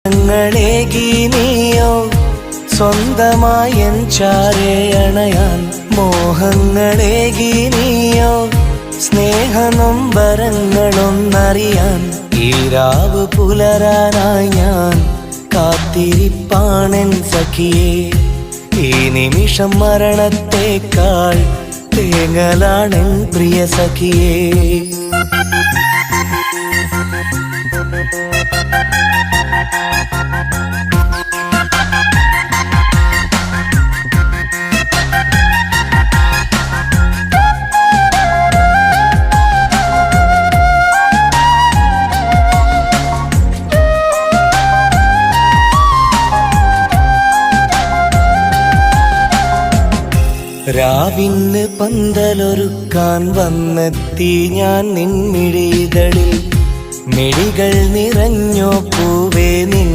ഞങ്ങളേകി നീയോ സ്വന്തമായ ചാരേ അണയാൻ, മോഹങ്ങളേകി നീയോ സ്നേഹനൊമ്പരങ്ങളൊന്നറിയാൻ. ഈ രാവ് പുലരാനായി ഞാൻ കാത്തിരിപ്പാണെൻ സഖിയേ. ഈ നിമിഷം മരണത്തേക്കാൾ തേങ്ങലാണെൻ പ്രിയ സഖിയേ. രാവിന് പന്തലൊരുക്കാൻ വന്നെത്തി ഞാൻ നിൻമിഴികളിൽ, മിഴികൾ നിറഞ്ഞോ പൂവേ നിൻ